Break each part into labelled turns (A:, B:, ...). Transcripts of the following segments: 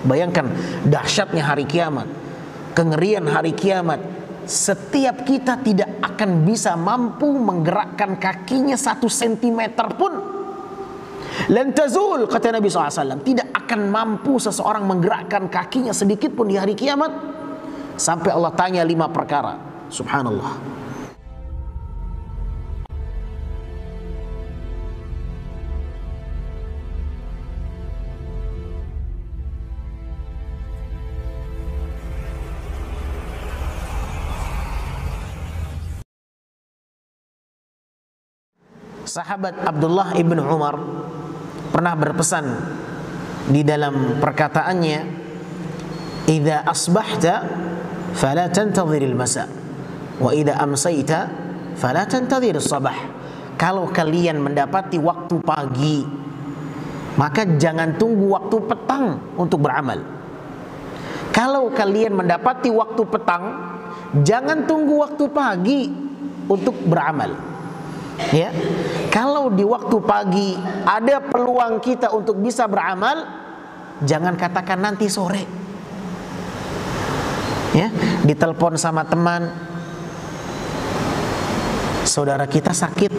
A: Bayangkan dahsyatnya hari kiamat, kengerian hari kiamat. Setiap kita tidak akan bisa mampu menggerakkan kakinya 1 sentimeter pun. Lan tazul, kata Nabi SAW, tidak akan mampu seseorang menggerakkan kakinya sedikit pun di hari kiamat sampai Allah tanya 5 perkara. Subhanallah. Sahabat Abdullah ibn Umar pernah berpesan di dalam perkataannya, "Idza asbahta fala tantadhiril masa, wa idza amsayta fala tantadhirus sabah." Kalau kalian mendapati waktu pagi, maka jangan tunggu waktu petang untuk beramal. Kalau kalian mendapati waktu petang, jangan tunggu waktu pagi untuk beramal. Ya, kalau di waktu pagi ada peluang kita untuk bisa beramal, jangan katakan nanti sore. Ya, ditelepon sama teman, saudara kita sakit,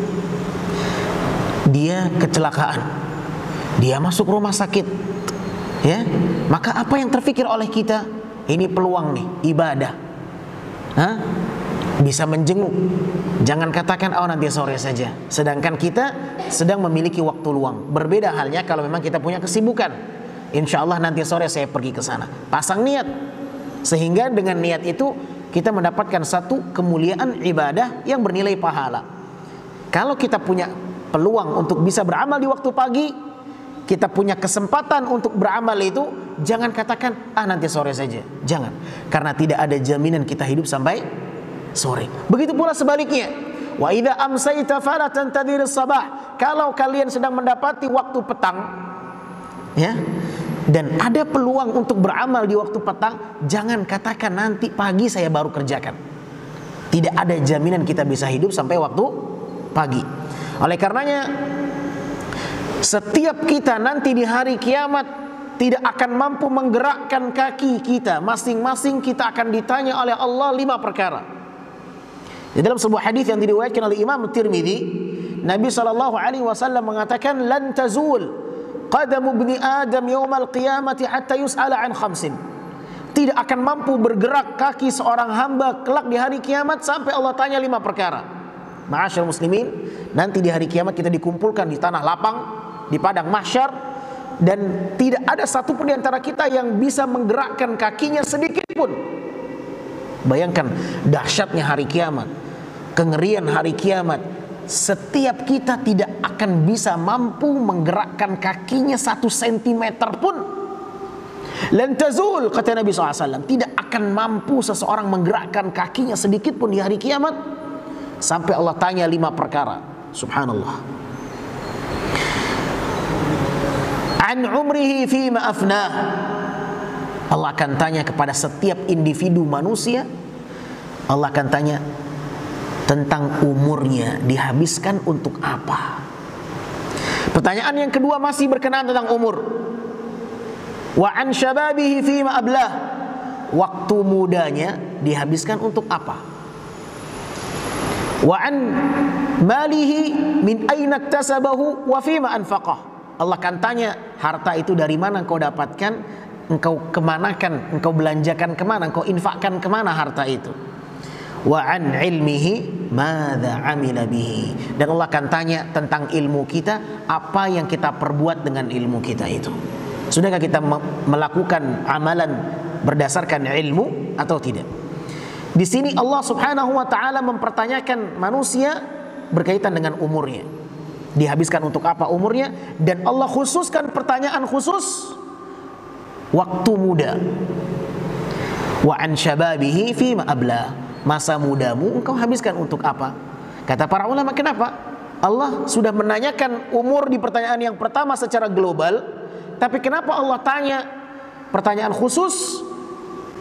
A: dia kecelakaan, dia masuk rumah sakit. Ya, maka apa yang terfikir oleh kita? Ini peluang nih, ibadah. Hah? Bisa menjenguk. Jangan katakan oh nanti sore saja, sedangkan kita sedang memiliki waktu luang. Berbeda halnya kalau memang kita punya kesibukan. Insya Allah nanti sore saya pergi ke sana. Pasang niat, sehingga dengan niat itu kita mendapatkan satu kemuliaan ibadah yang bernilai pahala. Kalau kita punya peluang untuk bisa beramal di waktu pagi, kita punya kesempatan untuk beramal itu, jangan katakan nanti sore saja. Jangan, karena tidak ada jaminan kita hidup sampai sore. Begitu pula sebaliknya, wa idza amsayta fala tantadhirus sabah. Kalau kalian sedang mendapati waktu petang, ya, dan ada peluang untuk beramal di waktu petang, jangan katakan nanti pagi saya baru kerjakan. Tidak ada jaminan kita bisa hidup sampai waktu pagi. Oleh karenanya, setiap kita nanti di hari kiamat tidak akan mampu menggerakkan kaki kita. Masing-masing kita akan ditanya oleh Allah 5 perkara. Di dalam sebuah hadis yang diriwayatkan oleh Imam Tirmidzi, Nabi SAW mengatakan, "Lan tazul qadamu ibni Adam yaumal qiyamati hatta yus'ala an khamsin." Tidak akan mampu bergerak kaki seorang hamba kelak di hari kiamat sampai Allah tanya 5 perkara. Ma'asyiral muslimin, nanti di hari kiamat kita dikumpulkan di tanah lapang, di padang mahsyar, dan tidak ada satupun di antara kita yang bisa menggerakkan kakinya sedikit pun. Bayangkan dahsyatnya hari kiamat, kengerian hari kiamat. Setiap kita tidak akan bisa mampu menggerakkan kakinya 1 sentimeter pun. Lan tazul, kata Nabi SAW, tidak akan mampu seseorang menggerakkan kakinya sedikit pun di hari kiamat sampai Allah tanya 5 perkara. Subhanallah. An umrihi fima afnah. Allah akan tanya kepada setiap individu manusia. Allah akan tanya tentang umurnya, dihabiskan untuk apa. Pertanyaan yang kedua masih berkenaan tentang umur. Wa an syababihi fima ablah. Waktu mudanya dihabiskan untuk apa? Wa an malihi min aina iktasabahu wa fima anfaqah. Allah akan tanya, harta itu dari mana engkau dapatkan, engkau kemanakan, engkau belanjakan kemana, engkau infakkan kemana harta itu. Wa an ilmihi madza amila bihi. Dan Allah akan tanya tentang ilmu kita, apa yang kita perbuat dengan ilmu kita itu. Sudahkah kita melakukan amalan berdasarkan ilmu atau tidak? Di sini Allah Subhanahu wa taala mempertanyakan manusia berkaitan dengan umurnya. Dihabiskan untuk apa umurnya, dan Allah khususkan pertanyaan khusus waktu muda. Wa an syababihi fima abla. Masa mudamu engkau habiskan untuk apa? Kata para ulama, kenapa? Allah sudah menanyakan umur di pertanyaan yang pertama secara global, tapi kenapa Allah tanya pertanyaan khusus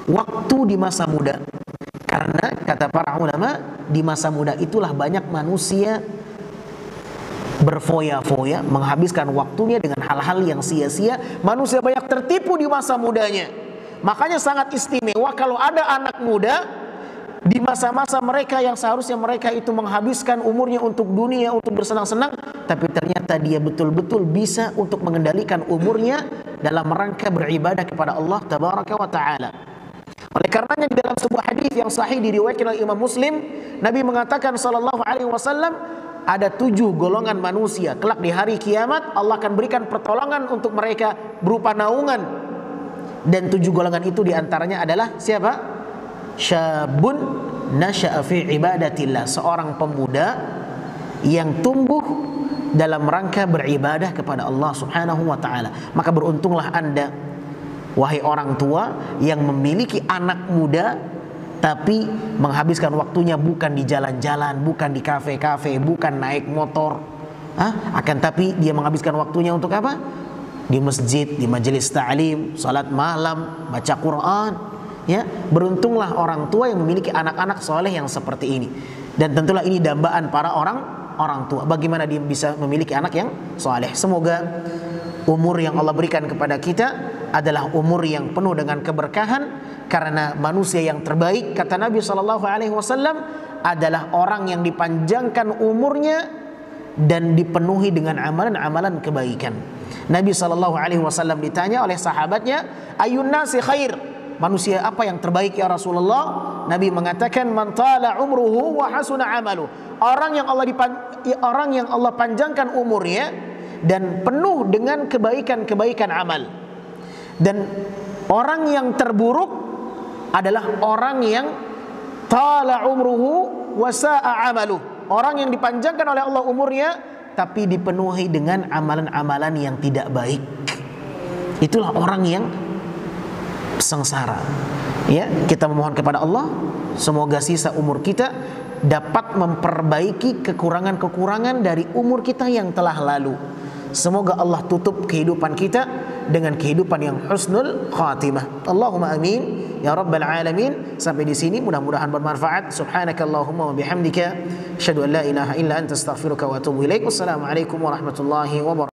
A: waktu di masa muda? Karena kata para ulama, di masa muda itulah banyak manusia berfoya-foya, menghabiskan waktunya dengan hal-hal yang sia-sia. Manusia banyak tertipu di masa mudanya. Makanya sangat istimewa kalau ada anak muda di masa-masa mereka yang seharusnya mereka itu menghabiskan umurnya untuk dunia, untuk bersenang-senang, tapi ternyata dia betul-betul bisa untuk mengendalikan umurnya dalam rangka beribadah kepada Allah Tabaraka wa Ta'ala. Oleh karenanya di dalam sebuah hadis yang sahih diriwayatkan oleh Imam Muslim, Nabi mengatakan sallallahu alaihi wasallam, ada 7 golongan manusia kelak di hari kiamat Allah akan berikan pertolongan untuk mereka berupa naungan. Dan 7 golongan itu diantaranya adalah siapa? Syabun nasya'a fi ibadatillah, seorang pemuda yang tumbuh dalam rangka beribadah kepada Allah Subhanahu wa Ta'ala. Maka beruntunglah Anda, wahai orang tua yang memiliki anak muda tapi menghabiskan waktunya bukan di jalan-jalan, bukan di kafe-kafe, bukan naik motor, akan tapi dia menghabiskan waktunya untuk apa? Di masjid, di majelis ta'lim, salat malam, baca Quran. Ya, beruntunglah orang tua yang memiliki anak-anak soleh yang seperti ini. Dan tentulah ini dambaan para orang tua. Bagaimana dia bisa memiliki anak yang soleh? Semoga umur yang Allah berikan kepada kita adalah umur yang penuh dengan keberkahan, karena manusia yang terbaik, kata Nabi SAW, adalah orang yang dipanjangkan umurnya dan dipenuhi dengan amalan-amalan kebaikan. Nabi SAW ditanya oleh sahabatnya, ayun nasi khair, manusia apa yang terbaik ya Rasulullah? Nabi mengatakan, man tala umruhu wa hasuna amalu, orang yang Allah panjangkan umurnya dan penuh dengan kebaikan-kebaikan amal. Dan orang yang terburuk adalah orang yang tala umruhu wa sa'a amalu, orang yang dipanjangkan oleh Allah umurnya tapi dipenuhi dengan amalan-amalan yang tidak baik. Itulah orang yang sengsara. Ya, kita memohon kepada Allah semoga sisa umur kita dapat memperbaiki kekurangan-kekurangan dari umur kita yang telah lalu. Semoga Allah tutup kehidupan kita dengan kehidupan yang husnul khatimah. Allahumma amin ya rabbal alamin. Sampai di sini mudah-mudahan bermanfaat. Subhanakallahumma wa bihamdika asyhadu an la ilaha illa anta astaghfiruka wa atubu ilaik. Wassalamualaikum warahmatullahi wabarakatuh.